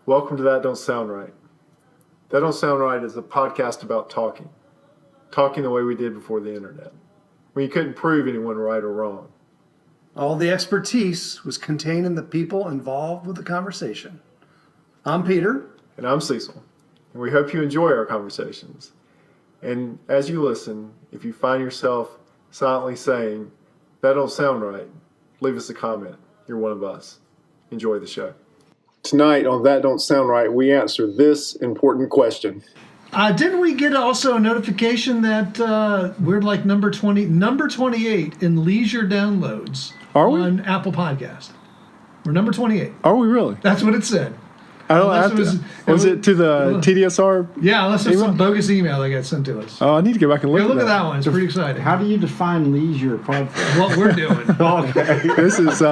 Welcome to That Don't Sound Right. That Don't Sound Right is a podcast about talking. Talking the way we did before the internet. When you couldn't prove anyone right or wrong. All the expertise was contained in the people involved with the conversation. I'm Peter. And I'm Cecil. And we hope you enjoy our conversations. And as you listen, if you find yourself silently saying, "That don't sound right," leave us a comment. You're one of us. Enjoy the show. Tonight on That Don't Sound Right, we answer this important question. Didn't we get also a notification that we're like number 28 in leisure downloads on Apple Podcast? We're number 28. Are we really? That's what it said. I don't was it to the TDSR? Yeah, unless it's some bogus email that got sent to us. Oh, I need to go back and look at that one. It's pretty exciting. How do you define leisure podcast? What we're doing. Okay. This is...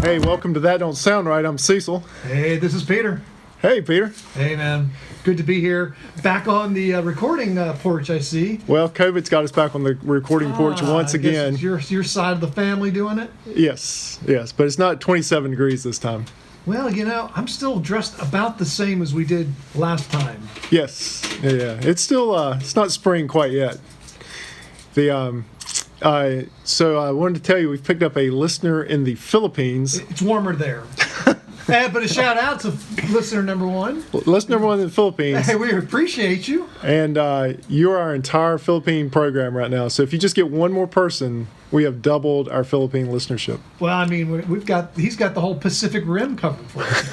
Hey, welcome to That Don't Sound Right. I'm Cecil. Hey, this is Peter. Hey, Peter. Hey, man. Good to be here. Back on the recording porch, I see. Well, COVID's got us back on the recording porch once again. It's your side of the family doing it? Yes. But it's not 27 degrees this time. Well, I'm still dressed about the same as we did last time. Yes. Yeah. It's still, it's not spring quite yet. So I wanted to tell you, we've picked up a listener in the Philippines. It's warmer there. But a shout out to listener number one. Listener number one in the Philippines. Hey, we appreciate you. And you're our entire Philippine program right now. So if you just get one more person, we have doubled our Philippine listenership. Well, I mean, he's got the whole Pacific Rim covered for us.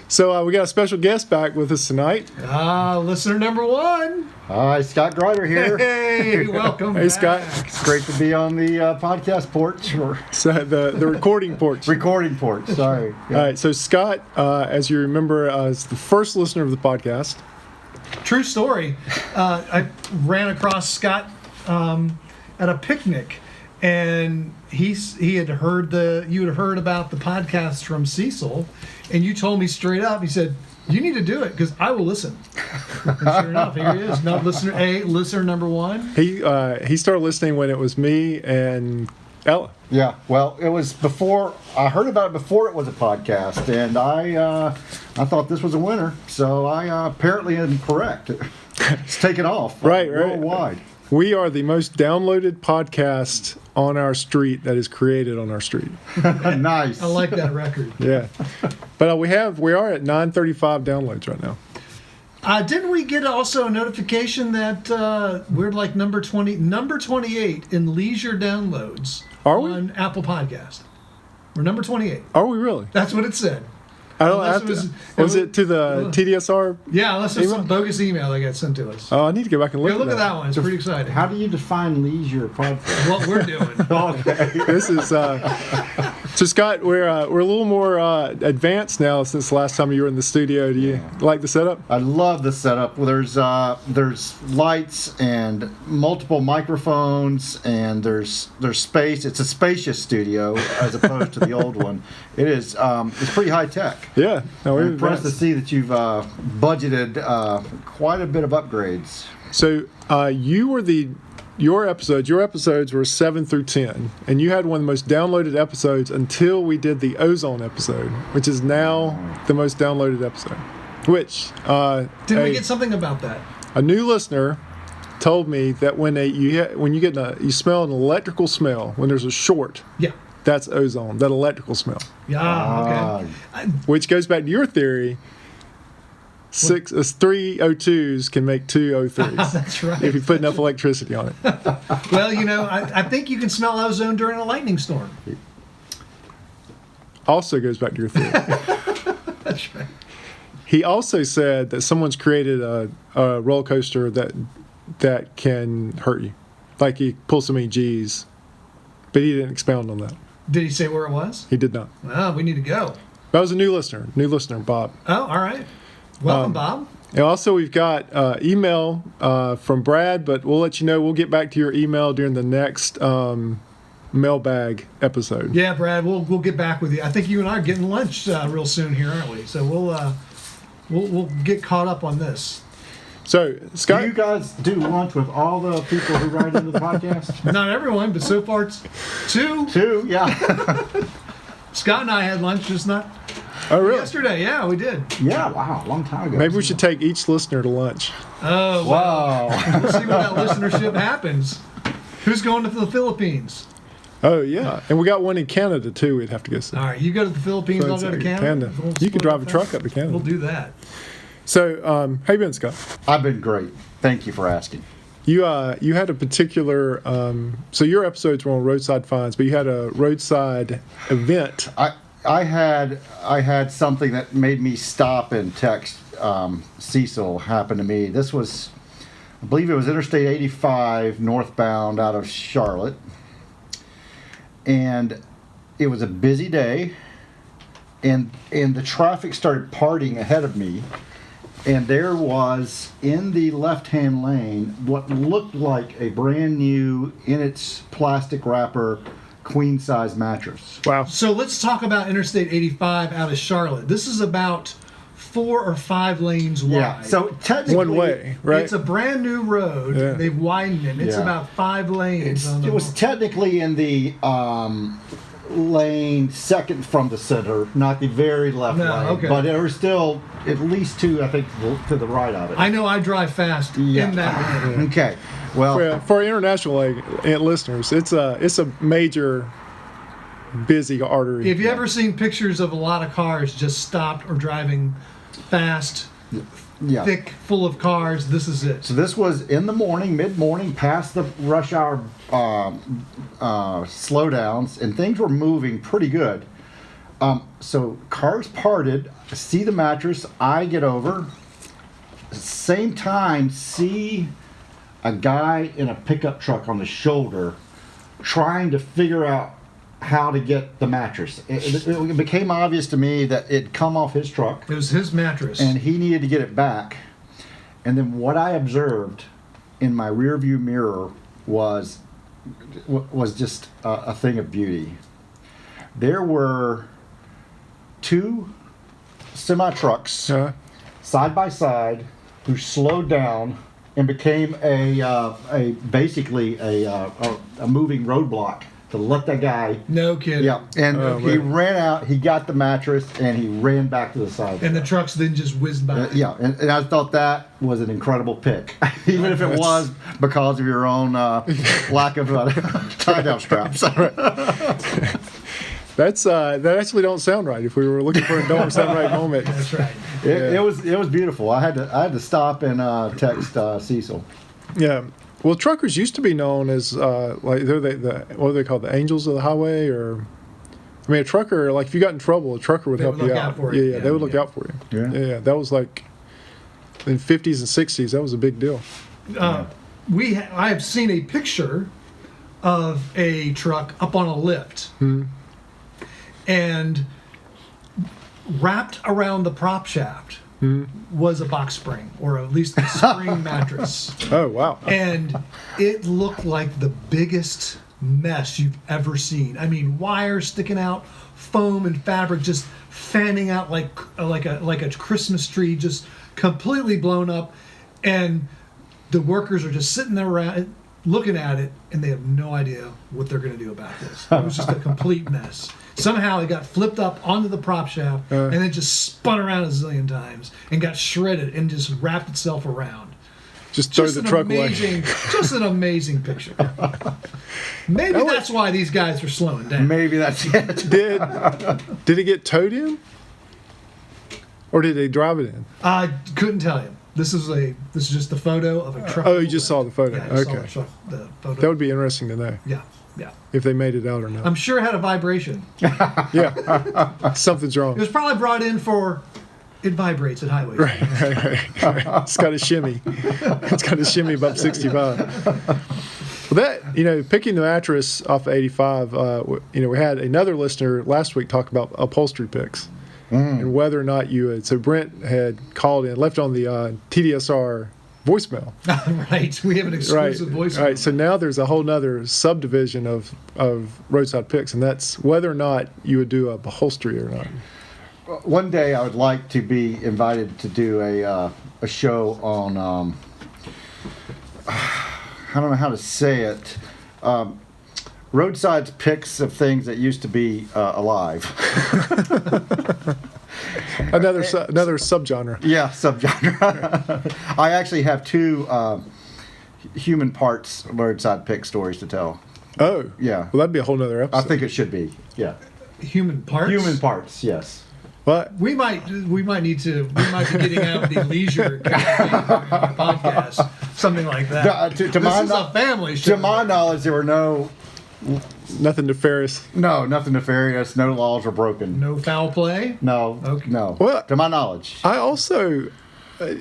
So we got a special guest back with us tonight. Listener number one. Hi, Scott Grider here. Hey, welcome. Hey, back. Scott. It's great to be on the podcast porch. So the recording porch. Recording porch, sorry. All right, so Scott, as you remember, is the first listener of the podcast. True story. I ran across Scott at a picnic, and you had heard about the podcast from Cecil, and you told me straight up. He said, "You need to do it because I will listen." And sure enough, here he is. Now, listener number one. He started listening when it was me and Ella. Yeah, well, it was before I heard about it before it was a podcast, and I thought this was a winner. So I apparently am correct. It's taken off worldwide. We are the most downloaded podcast on our street that is created on our street. Nice. I like that record. Yeah, but we are at 935 downloads right now. Didn't we get also a notification that we're like number 28 in leisure downloads on Apple Podcast? We're number 28. Are we really? That's what it said. Was it to the TDSR? Yeah, unless it's some bogus email that got sent to us. Oh, I need to go back and look at that. Look at that one. It's pretty exciting. How do you define leisure podcast? What we're doing. Okay. This is so Scott. We're a little more advanced now since the last time you were in the studio. Do you like the setup? I love the setup. Well, there's lights and multiple microphones, and there's space. It's a spacious studio as opposed to the old one. It is. It's pretty high tech. Yeah. No, I'm impressed to see that you've budgeted quite a bit of upgrades. So your episodes were 7 through 10, and you had one of the most downloaded episodes until we did the ozone episode, which is now the most downloaded episode. Which did we get something about that? A new listener told me that when you smell an electrical smell when there's a short. Yeah. That's ozone, that electrical smell. Yeah, okay. Which goes back to your theory. 3 O2s can make 2 O3s. That's right. If you put enough electricity on it. Well, I think you can smell ozone during a lightning storm. Also goes back to your theory. That's right. He also said that someone's created a roller coaster that can hurt you. Like he pulls so many G's. But he didn't expound on that. Did he say where it was? He did not. Well, we need to go. That was a new listener, Bob. Oh, all right. Welcome, Bob. And also, we've got email from Brad, but we'll let you know. We'll get back to your email during the next mailbag episode. Yeah, Brad, we'll get back with you. I think you and I are getting lunch real soon here, aren't we? So we'll get caught up on this. So, Scott, Do you guys do lunch with all the people who write into the podcast? Not everyone, but so far it's two. Two, yeah. Scott and I had lunch just not oh really? yesterday. Yeah, we did. Yeah, wow, a long time ago. Maybe we should take each listener to lunch. Oh, Wow. we'll see when that listenership happens. Who's going to the Philippines? Oh yeah, and we got one in Canada too. We'd have to go see. All right, you go to the Philippines, I'll go to Canada. We'll You can split drive a up truck that. up to Canada. We'll do that. So, how you been, Scott? I've been great. Thank you for asking. You had a particular so your episodes were on roadside finds, but you had a roadside event. I had something that made me stop and text Cecil happen to me. This was, I believe it was Interstate 85 northbound out of Charlotte. And it was a busy day, and the traffic started parting ahead of me, and there was in the left-hand lane what looked like a brand new, in its plastic wrapper, queen-size mattress. Wow. So let's talk about Interstate 85 out of Charlotte. This is about 4 or 5 lanes wide. Yeah, so technically... One way, right? It's a brand new road. Yeah. They've widened it. It's Yeah. about 5 lanes. On the It was technically in the lane second from the center, not the very left No, lane, okay. but there were still at least 2, I think, to the right of it. I know I drive fast Yeah. in that lane. Okay, well, For our international listeners, it's a major busy artery. If you ever seen pictures of a lot of cars just stopped or driving fast, yeah. thick, full of cars, this is it. So this was in the morning, mid-morning, past the rush hour slowdowns, and things were moving pretty good. So cars parted, see the mattress, I get over, same time see a guy in a pickup truck on the shoulder trying to figure out how to get the mattress. It became obvious to me that it'd come off his truck It was his mattress. and he needed to get it back. And then what I observed in my rearview mirror was just a thing of beauty. There were 2 semi-trucks side by side who slowed down and became basically a moving roadblock to let that guy. No kidding. Yeah, and he man. ran out. He got the mattress and he ran back to the side. And the trucks then just whizzed by. Yeah, and I thought that was an incredible pick, even if it was because of your own lack of tie-down straps. That actually don't sound right. If we were looking for a don't sound right moment, That's right. It was beautiful. I had to stop and text Cecil. yeah. Well, truckers used to be known as like they're what do they call the angels of the highway, or I mean, a trucker, like if you got in trouble, a trucker would They help would you look out. out for you. Yeah, they would look out for you. Yeah. Yeah, that was like in 50s and 60s. That was a big deal. I have seen a picture of a truck up on a lift, and wrapped around the prop shaft was a box spring, or at least a spring mattress, Oh wow. and it looked like the biggest mess you've ever seen. I mean, wires sticking out, foam and fabric just fanning out like a Christmas tree, just completely blown up, and the workers are just sitting there around looking at it, and they have no idea what they're going to do about this. It was just a complete mess. Somehow it got flipped up onto the prop shaft, and then just spun around a zillion times and got shredded and just wrapped itself around. Just throw Just the an truck amazing, away. just an amazing picture. Maybe that's why these guys are slowing down. Maybe that's it. Did it get towed in, or did they drive it in? I couldn't tell you. This is just a photo of a truck. Oh, you just saw the photo. Yeah, I just saw Okay. the photo. That would be interesting to know yeah. if they made it out or not. I'm sure it had a vibration. Yeah, something's It wrong. was probably brought in for. It vibrates at highways. Right. It's got a shimmy. It's got a shimmy above 65. Well, picking the mattress off of 85, we had another listener last week talk about upholstery picks and whether or not you had. So Brent had called in, left on the TDSR voicemail. Right. We have an exclusive voicemail. Right. So now there's a whole nother subdivision of Roadside Picks, and that's whether or not you would do a upholstery or not. One day I would like to be invited to do a show on, I don't know how to say it, Roadside Picks of things that used to be alive. Another subgenre. Yeah, subgenre. I actually have 2 human parts Roadside Pick stories to tell. Oh. Yeah. Well, that'd be a whole nother episode. I think it should be. Yeah. Human parts? Human parts, yes. But We might be getting out the leisure podcast, something like that. To This my is a family show. To my knowledge, there were nothing nefarious. nothing nefarious. No laws were broken. No foul play. No, Okay. no. Well, to my knowledge. I also,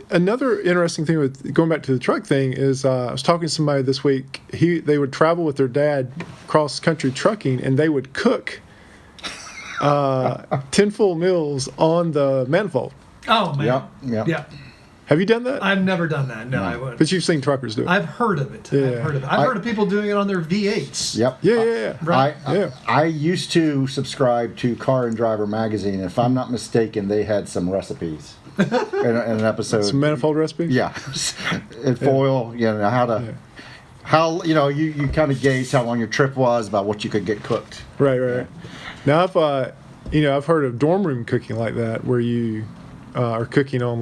another interesting thing with going back to the truck thing is I was talking to somebody this week. They would travel with their dad cross country trucking, and they would cook tinfoil meals on the manifold. Oh man. Yep. Yeah. Have you done that? I've never done that. No, I wouldn't. But you've seen truckers do it. I've heard of it. Yeah. I've heard of people doing it on their V8s. Yep. Yeah. Right. I used to subscribe to Car and Driver magazine. If I'm not mistaken, they had some recipes in an episode. Some manifold recipes? Yeah. And foil, how you kind of gauge how long your trip was by what you could get cooked. Right. Now I've heard of dorm room cooking like that, where you are cooking on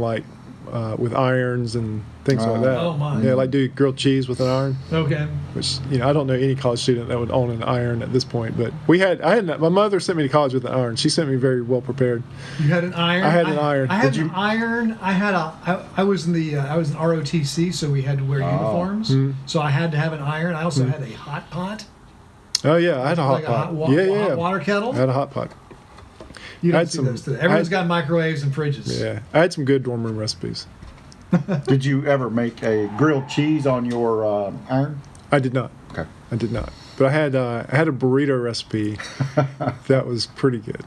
with irons and things like that. Oh, my. Yeah, like do grilled cheese with an iron. Okay. Which I don't know any college student that would own an iron at this point. But my mother sent me to college with an iron. She sent me very well prepared. You had an iron. I had an iron. I had an iron. I was in ROTC, so we had to wear uniforms. Mm-hmm. So I had to have an iron. I also had a hot pot. Oh yeah, I had a hot Like pot. a hot water kettle. I had a hot pot. You I don't had see some- those today. Everyone's got microwaves and fridges. Yeah, I had some good dorm room recipes. Did you ever make a grilled cheese on your iron? I did not. Okay. I did not. But I had a burrito recipe that was pretty good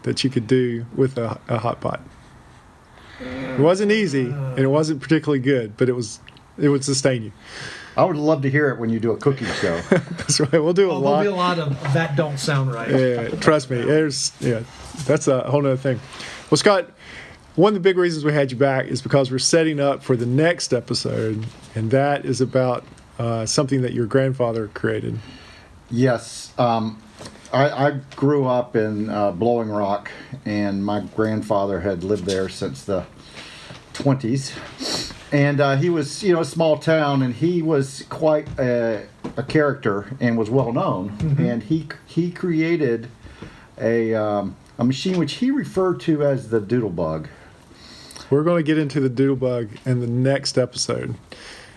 that you could do with a hot pot. It wasn't easy and it wasn't particularly good, but it would sustain you. I would love to hear it when you do a cooking show. That's right. We'll do a There'll lot. be a lot of that don't sound right. Yeah, trust me. That's a whole other thing. Well, Scott, one of the big reasons we had you back is because we're setting up for the next episode, and that is about something that your grandfather created. Yes. I grew up in Blowing Rock, and my grandfather had lived there since the 20s. And he was, a small town, and he was quite a character and was well known. Mm-hmm. And he created a machine which he referred to as the Doodlebug. We're going to get into the Doodlebug in the next episode.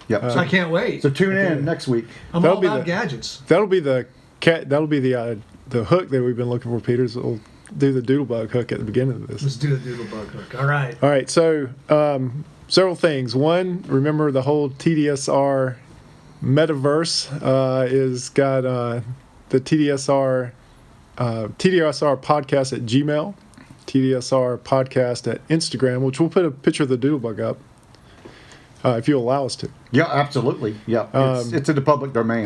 Yep. I can't wait. So tune in next week. I'm that'll all be about the- gadgets. That'll be the hook that we've been looking for, Peter. So we'll do the Doodlebug hook at the beginning of this. Let's do the Doodlebug hook. All right. All right, so several things. One, remember the whole TDSR metaverse is got the TDSR podcast at Gmail, TDSR podcast at Instagram, which we'll put a picture of the Doodlebug up if you allow us to. Yeah, absolutely. Yeah, it's in the public domain.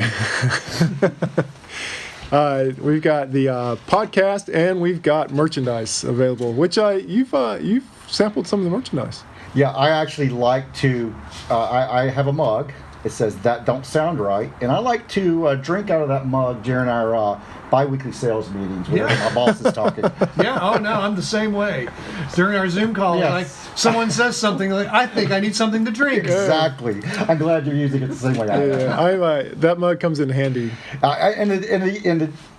We've got the podcast and we've got merchandise available, which you've sampled some of the merchandise. Yeah, I actually like to. I have a mug. It says "That don't sound right," and I like to drink out of that mug during our bi-weekly sales meetings where Yeah. my boss is talking. Yeah. Oh no, I'm the same way. During our Zoom calls, Yes. like someone says something like, "I think I need something to drink." Exactly. I'm glad you're using it the same way I am. Yeah, that mug comes in handy.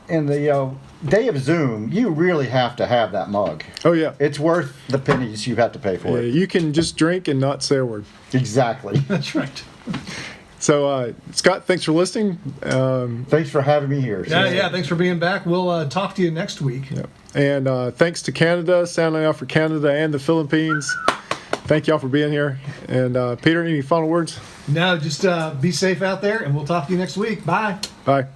In the day of Zoom, you really have to have that mug. Oh yeah. It's worth the pennies you have to pay for Yeah, it. you can just drink and not say a word. Exactly. That's right. So, Scott, thanks for listening. Thanks for having me here. Yeah. Thanks for being back. We'll talk to you next week. Yeah. And thanks to Canada, sounding out for Canada and the Philippines. Thank y'all for being here. And Peter, any final words? No, just be safe out there, and we'll talk to you next week. Bye. Bye.